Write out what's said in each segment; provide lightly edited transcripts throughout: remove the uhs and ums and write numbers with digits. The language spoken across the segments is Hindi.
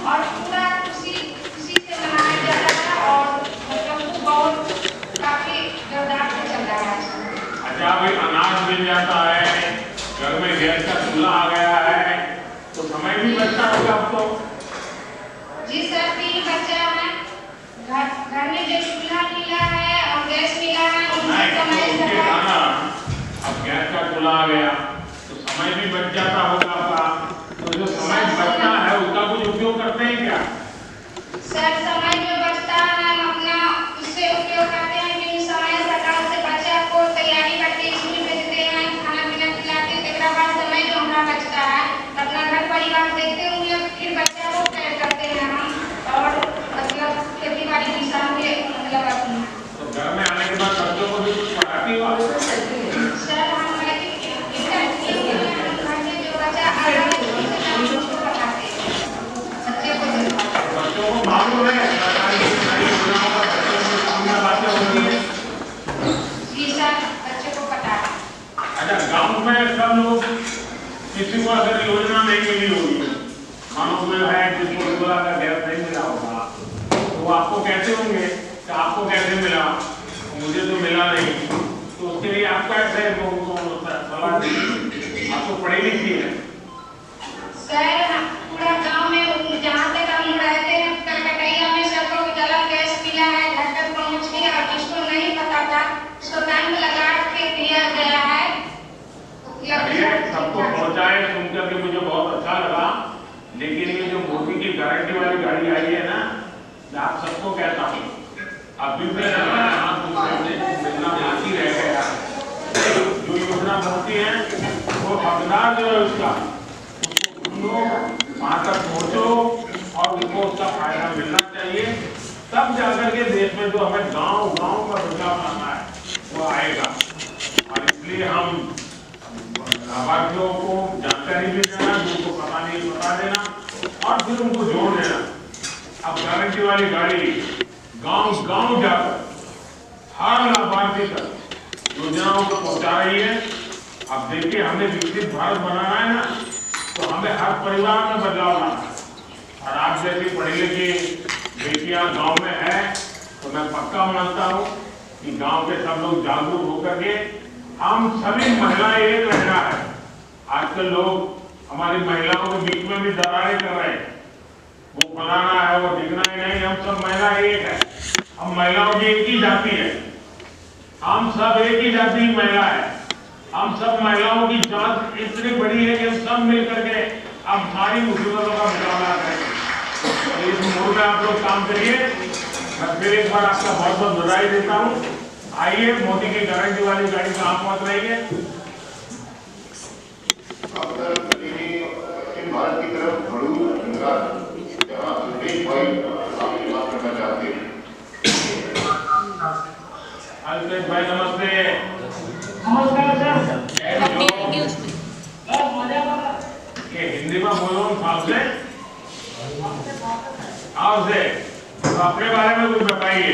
और पूरा खुशी खुशी से मनाया जा रहा है और मतलब बहुत काफी जोरदार से चल रहा है। अच्छा भाई, अनाज मिल जाता है, घर में गैस का चूल्हा आ गया है, तो समय भी बचता होगा आपको। जी सर, 3 बच्चा है, घर में जो चूल्हा मिला है और गैस मिला है उससे समय खाना, अब गैस का चूल्हा आ गया तो समय भी बच जाता होगा आपका। तो जो समय बचता है उसका कुछ उपयोग करते हैं क्या? सर, समय जो बचता है हम अपना उससे उपयोग करते हैं कि समय सकाल से बच्चा को तैयारी करके स्कूल भेजते हैं, खाना पीना खिलाते हैं। तेरा बाद समय जो हमारा बचता है अपना घर परिवार देखते हुए फिर बच्चा को केयर करते हैं हम और मतलब खेती बाड़ी किसान के मतलब अपनी। तो घर में आने के बाद बच्चों को भी कुछ पढ़ाती हो? सर, हम घर में जो बच्चा आ रहा है उसको पढ़ाते हैं, बच्चों को मालूम है सरकारी योजनाओं का बच्चों को स्कूल में बातें होती है? जी सर, बच्चे को पता है। अच्छा, गांव में सब लोग किसी को अगर योजना नहीं मिली होगी, मानो में है जिसको बोला का गैस नहीं मिला होगा, तो वो आपको कहते होंगे कि आपको कैसे मिला, मुझे तो मिला नहीं। तो उसके लिए आप कैसे सलाह दीजिए? आपको पढ़ी लिखी है? सर, पूरा गांव में जहाँ तक हम रहते हैं कलकतिया में सबको जला गैस मिला है, घर तक पहुँच गया और जिसको नहीं पता था उसको कैंप लगा के दिया गया है। सबको पहुँचाए सुनकर के मुझे बहुत अच्छा लगा, लेकिन ये जो मोदी की गारंटी वाली गाड़ी आई है ना, मैं आप सबको कहता हूँ अभी से मिलना बाकी रह गया। जो योजना बनती है वो हकदार जो है उसका उसको वहाँ तक पहुँचो और उनको उसका फायदा मिलना चाहिए, तब जाकर के देश में जो हमें गांव गांव का बदलाव लाना है वो आएगा। और इसलिए हम लाभार्थियों को जानकारी भी देना, जिनको पता नहीं बता देना और फिर उनको जोड़ देना। अब गारंटी वाली गाड़ी गांव गांव जाकर हर लाभार्थी तक योजनाओं को पहुंचा रही है। अब देखिए, हमें विकसित भारत बनाना है ना, तो हमें हर परिवार में बदलाव लाना है। और आप जैसी पढ़ी लिखी बेटियां गांव में है तो मैं पक्का मानता हूं कि गांव के सब लोग जागरूक होकर के हम सभी महिलाएं एक रहना है। आजकल लोग हमारी महिलाओं के बीच में भी दरारें कर रहे हैं, वो फलाना है वो दिखना ही नहीं। हम सब महिला एक है, हम महिलाओं की एक ही जाति है, हम सब एक ही जाति की महिला है। हम सब महिलाओं की जात इतनी बड़ी है कि हम सब मिल करके अब सारी मुसीबतों का मुकाबला करेंगे। इस मोड़ में आप लोग काम करिए। मैं फिर एक बार आपका बहुत बहुत बधाई देता हूँ। आइए, मोदी की गारंटी वाली गाड़ी में आप मत रहिए। दक्षिण भारत की तरफ जहाँ सुरेश भाई आपसे बात करना चाहते हैं। अल्पेश भाई नमस्ते। नमस्कार सर। ये हिंदी में बोलो साहब से, आपसे तो अपने बारे में कुछ बताइए।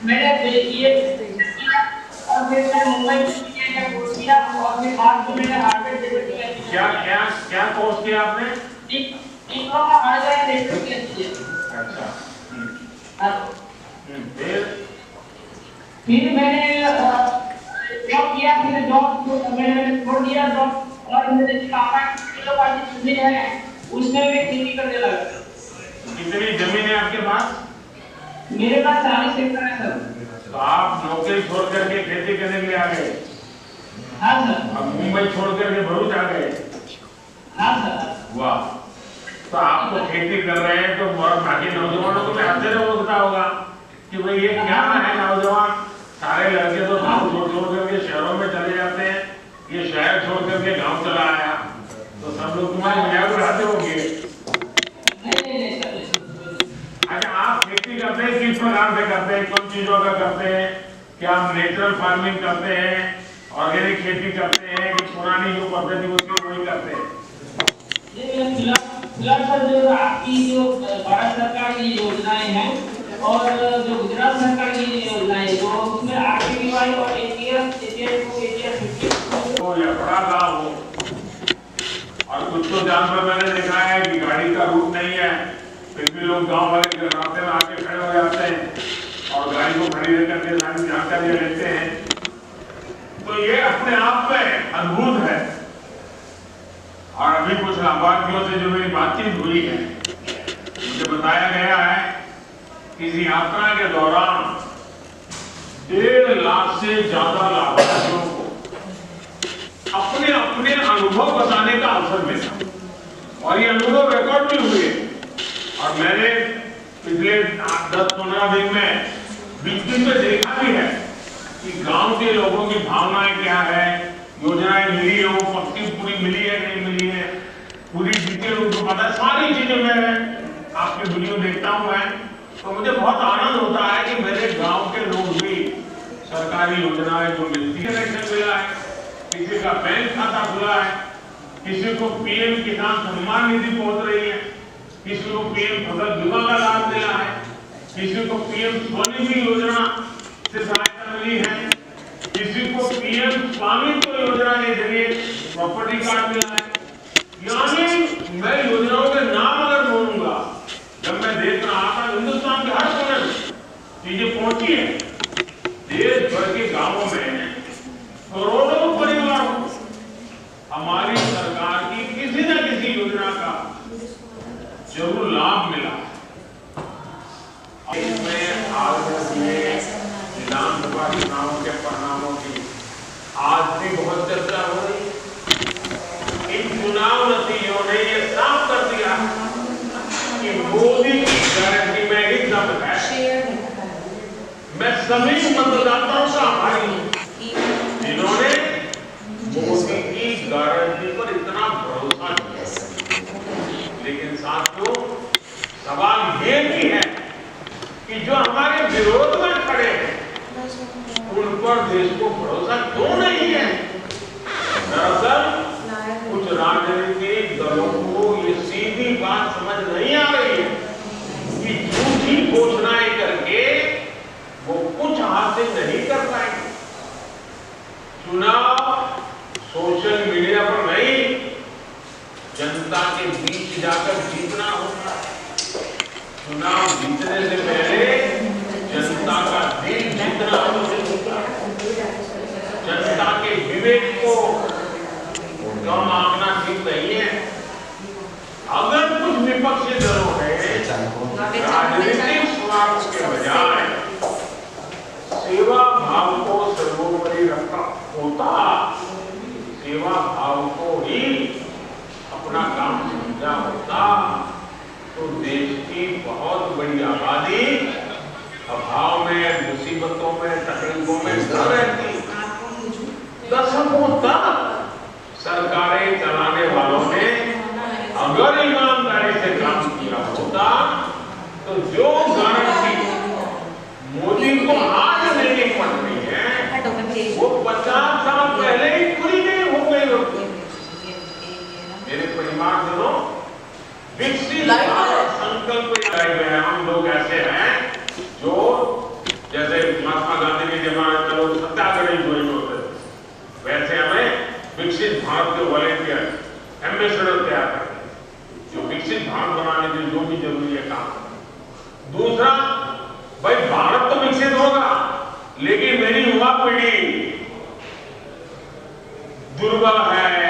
मैंने देखिए और फिर मैं मुंबई में किया और फिर बाद में मैंने हार्वर्ड क्या क्या क्या कोर्स किया आपने? Diploma hardware electrical. अच्छा, फिर मैंने जॉब किया, फिर जॉब मैंने छोड़ दिया जॉब और मेरे पापा की जो वाली जमीन है उसमें मैं खेती करने लगा। कितनी जमीन है आपके पास? मेरे पास 40 एकड़ है सर। तो आप नौकरी छोड़ करके खेती करने के लिए आ गए? हाँ सर। अब मुंबई छोड़ करके भरूच आ गए? हाँ सर। वाह, तो आप तो खेती कर रहे हैं तो बाकी नौजवानों को भी आश्चर्य होता होगा कि भाई ये क्या है नौजवान, सारे लड़के तो गाँव छोड़ करके शहरों में चले जाते हैं, ये शहर छोड़ करके गाँव चला आया, तो सब लोग तुम्हारे मजाक उड़ाते होंगे। अच्छा, आप खेती करते हैं किस प्रकार से करते हैं, कौन चीजों का करते हैं? क्या आप नेचुरल फार्मिंग करते हैं, ऑर्गेनिक खेती करते हैं कि पुरानी जो पद्धति होती है वही करते हैं? फिलहाल सर जो आपकी जो भारत सरकार की योजनाएं हैं और जो गुजरात सरकार की योजनाएं तो उसमें RTPY और ATS 2 ATS 50 तो ये बड़ा गाँव हो और कुछ तो जहाँ पर मैंने देखा है कि गाड़ी का रूट नहीं है, फिर भी लोग गाँव वाले के रास्ते में आके खड़े हो जाते हैं और गाड़ी को खड़ी रह करके सारी जानकारी लेते हैं। तो ये अपने आप में अद्भुत है। और अभी कुछ लाभार्थियों से जो मेरी बातचीत हुई है, मुझे बताया गया है किसी यात्रा के दौरान 1.5 लाख से ज्यादा लाभार्थियों को अपने अपने अनुभव बताने का अवसर मिला और ये अनुभव रिकॉर्ड भी हुए। और मैंने पिछले 10-15 दिन में बीच में देखा भी है कि गांव के लोगों की भावनाएं क्या है, योजनाएं मिली है वो पक्की पूरी मिली है नहीं मिली है, पूरी डिटेल उनको पता है, सारी चीजें मैं आपकी वीडियो देखता हूं मैं, तो मुझे बहुत आनंद होता है कि मेरे गांव के लोग भी सरकारी योजनाएं जो मिलती है कनेक्शन मिला है, किसी का बैंक खाता खुला है, किसी को PM किसान सम्मान निधि पहुंच रही है, किसी को PM फसल बीमा का लाभ मिला है, किसी को PM स्वनिधि योजना से सहायता मिली है, किसी को PM स्वामित्व योजना के जरिए प्रॉपर्टी कार्ड मिला है। यानी मैं योजनाओं के नाम अगर बोलूंगा, जब मैं देख रहा था हिंदुस्तान के हर कोने में चीजें पहुंची है, देश भर के गांवों में करोड़ों परिवार हमारी सरकार की किसी न किसी योजना का जरूर लाभ मिला। इसमें आज विधानसभा चुनावों के परिणामों की आज भी बहुत चर्चा हो रही। इन चुनाव नतीजों ने ये साफ कर दिया कि मोदी की गारंटी में ही दम है। मैं सभी मतदाताओं का आभारी हूं जिन्होंने मोदी की गारंटी पर इतना भरोसा किया। लेकिन साथियों, सवाल ये भी है कि जो हमारे विरोध में खड़े हैं उन पर देश को भरोसा क्यों नहीं है। दरअसल कुछ राजनीतिक दलों को ये सीधी बात समझ नहीं आ रही है कि झूठी घोषणाएं करके वो कुछ हासिल नहीं कर पाएंगे। चुनाव सोशल मीडिया पर नहीं, जनता के बीच जाकर जीतना होता है। चुनाव जीतने से पहले जनता का दिल जीतना होता है। जनता के विवेक को कम आंकना ठीक नहीं है। अगर कुछ विपक्षी दलों ने राजनीतिक स्वार्थ के बजाय सेवा भाव को सर्वोपरि रखा होता, सेवा भाव को ही अपना काम समझा होता, तो देश की बहुत बड़ी आबादी अभाव में, मुसीबतों में, तकलीफों में न रहती। दशकों तक सरकारें चलाने वालों ने अगर ईमानदारी से काम किया होता तो जो गारंटी मोदी को आज नहीं पड़ रही है वो 50 साल पहले ही पूरी नहीं हो गई होती। मेरे परिवारजनों, विकसित भारत संकल्प लगाए गए हैं। हम लोग ऐसे हैं जो जैसे महात्मा गांधी के जमाने में लोग सत्याग्रह ज्वाइन होते थे, वैसे हमें विकसित भारत के वॉलेंटियर एम्बेसडर तैयार करते हैं जो विकसित भारत बनाने के लिए जो भी जरूरी है काम। दूसरा, भाई भारत तो विकसित होगा लेकिन मेरी युवा पीढ़ी दुर्बल है,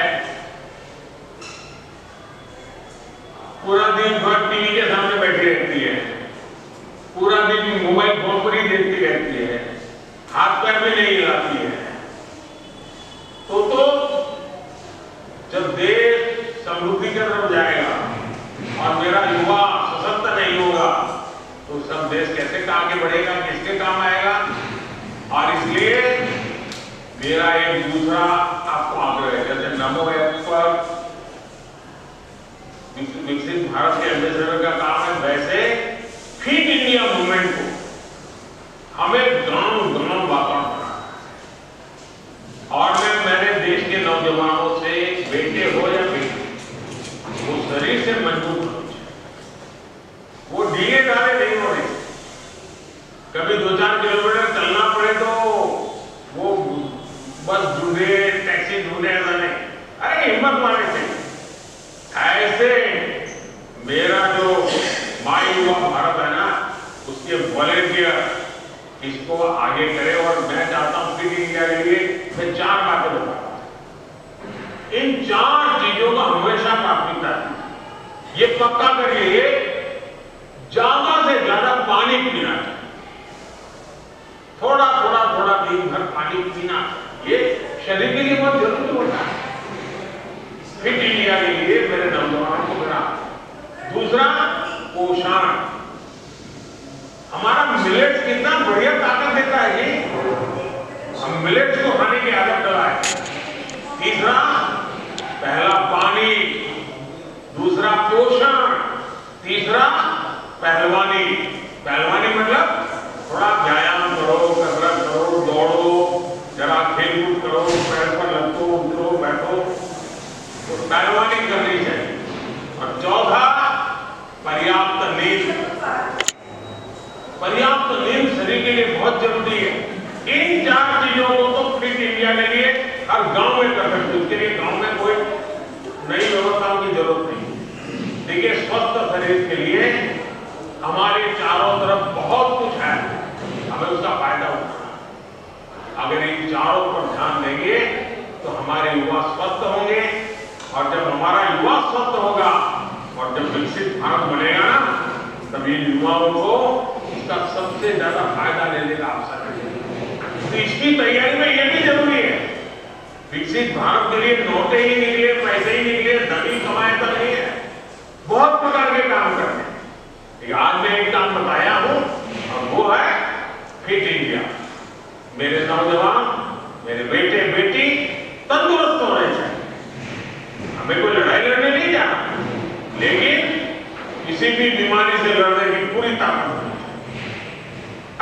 पूरा दिन भर टीवी के सामने बैठी रहती है, पूरा दिन मोबाइल फोन पर ही देखती रहती है, हाथ पैर भी नहीं हिलाती है। तो जब देश समृद्धि की तरफ जाएगा और मेरा युवा सशक्त नहीं होगा तो सब देश कैसे आगे बढ़ेगा, किसके काम आएगा। और इसलिए मेरा एक दूसरा आपको आग्रह है, जैसे नमो ऐप पर विकसित भारत के एम्बेसडर का काम है, वैसे फिट इंडिया मूवमेंट को हमें गांव-गांव वातावरण बनाना है। और मैंने देश के नौजवानों से, बेटे हो या बेटी, वो शरीर से मजबूत होना चाहिए, वो ढीले ढाले नहीं हो रहे। बस ढूंढे, टैक्सी ढूंढे, ऐसा नहीं। अरे हिम्मत माने चाहिए। ऐसे मेरा जो माई युवा भारत है ना, उसके वॉलेंटियर इसको आगे करे। और मैं चाहता हूं फिट इंडिया के लिए मैं 4 बातें बताता हूं। इन 4 चीजों का हमेशा प्राथमिकता है। ये पक्का करिए, ज्यादा से ज्यादा पानी पीना चाहिए। थोड़ा थोड़ा थोड़ा दिन भर पानी पीना, ये शरीर के लिए बहुत जरूरी होता है। फिट इंडिया के लिए मेरे नौजवानों को मेरा दूसरा, पोषण। हमारा मिलेट्स कितना बढ़िया ताकत देता है जी, हम मिलेट्स को खाने की आदत लगाए। तीसरा, पहला पानी, दूसरा पोषण, तीसरा पहलवानी। पहलवानी मतलब थोड़ा व्यायाम करो, कसरत करो, दौड़ो, जरा खेल कूद करो, पैर पर लगो, उठो, बैठो, तो पहलवानी करनी चाहिए। और चौथा, पर्याप्त नींद। पर्याप्त नींद शरीर के लिए बहुत जरूरी है। इन 4 चीजों को तो फिट इंडिया के लिए हर गांव में कर सकते। उसके लिए गांव में कोई नई व्यवस्थाओं की जरूरत नहीं। देखिए, स्वस्थ शरीर के लिए हमारे चारों तरफ बहुत कुछ है, हमें उसका फायदा उठाना। अगर इन चारों पर ध्यान देंगे तो हमारे युवा स्वस्थ होंगे। और जब हमारा युवा स्वस्थ होगा और जब विकसित भारत बनेगा ना, तभी युवाओं को इसका सबसे ज्यादा फायदा लेने का अवसर मिलेगा। तो इसकी तैयारी में यह भी जरूरी है। विकसित भारत के लिए नोटें ही निकले, पैसे ही निकले, धनी कमाए तो नहीं है, बहुत प्रकार के काम करते हैं। आज मैं एक काम बताया हूं और वो है फिट इंडिया। मेरे नौजवान, मेरे बेटे बेटी तंदुरुस्त होने चाहिए। हमें कोई लड़ाई लड़ने नहीं जाना, लेकिन किसी भी बीमारी से लड़ने की पूरी ताकत होनी चाहिए।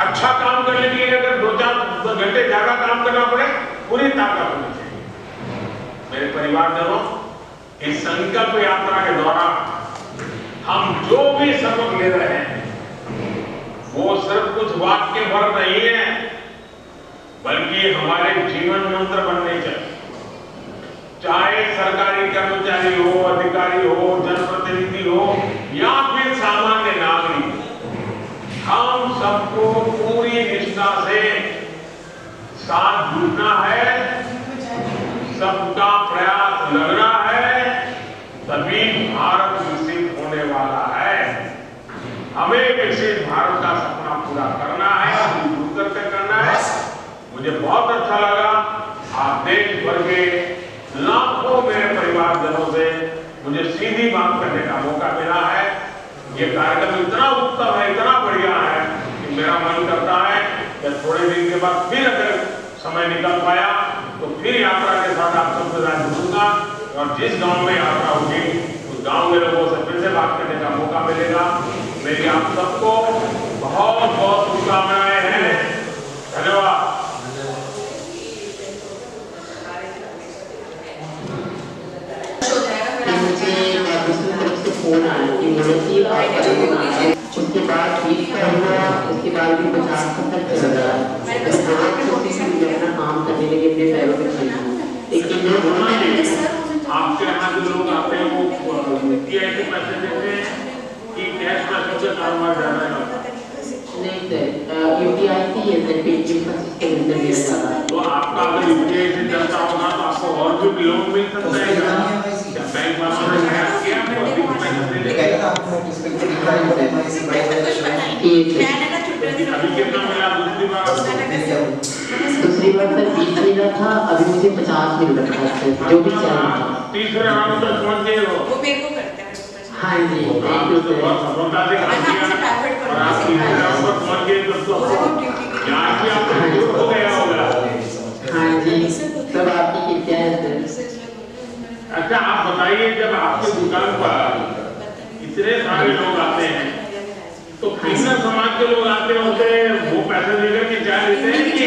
अच्छा काम करने के लिए अगर 2-4 घंटे ज्यादा काम करना पड़े, पूरी ताकत होनी चाहिए। मेरे परिवारजनों, इस संकल्प यात्रा के दौरान हम जो भी सबक ले रहे हैं, वो सिर्फ कुछ वाक्य भर नहीं है, बल्कि हमारे जीवन मंत्र बनने चाहिए। चाहे सरकारी कर्मचारी हो, अधिकारी हो, जनप्रतिनिधि हो या फिर सामान्य नागरिक, हम सबको पूरी निष्ठा से साथ जुटना है, सबका प्रयास लगना है, तभी भारत विकसित होने वाला है। हमें विकसित भारत का सपना पूरा करना है, मिलजुल करके करना है। मुझे बहुत अच्छा लगा, आप देश भर के लाखों मेरे परिवारजनों से मुझे सीधी बात करने का मौका मिला है। ये कार्यक्रम इतना उत्तम है, इतना बढ़िया है कि मेरा मन करता है कि थोड़े दिन के बाद फिर अगर समय निकल पाया तो फिर यात्रा के साथ आप सबके साथ जुड़ूंगा। और जिस गांव में यात्रा होगी उस गांव के लोगों से फिर से बात करने का मौका मिलेगा। मेरी आप सबको बहुत बहुत शुभकामनाएं हैं। धन्यवाद। फोन आया कि उसके बाद 20 का हुआ, उसके बाद भी 50-70 चल रहा है। अपना काम करने लगे, अपने पैरों पे खड़े हैं। लेकिन आपके यहाँ जो लोग आते हैं वो UPI से पैसे देते हैं कि कैश पैसे से कारोबार ज्यादा है? नहीं सर, UPI ही है सर, पेटीएम का सिस्टम अंदर मेरा ज़्यादा। तो आपका अगर UPI से चलता होगा तो आपको और भी लोन मिल सकता है। बैंक वालों ने हैक किया तो अभी पैसे दे देगा। अभी कितना मिला दूसरी बार? दूसरी बार सर 20 मिला था, अभी मुझे 50 मिल रहा है सर, जो भी चल रहा है। तीसरे राउंड तक पहुंच गए हो? वो मेरे को करते हैं। हाँ जी, थैंक यू सर। बहुत सफलता से काम किया और आप तीसरे राउंड तक पहुंच गए तो यहाँ की आपको दूर हो गया होगा। हाँ जी, सब आपकी कृपया है सर। अच्छा, आप बताइए, जब आपके दुकान पर इतने सारे लोग आते हैं तो कितना समाज के लोग आते होते हैं, वो पैसे लेकर के चाय लेते हैं कि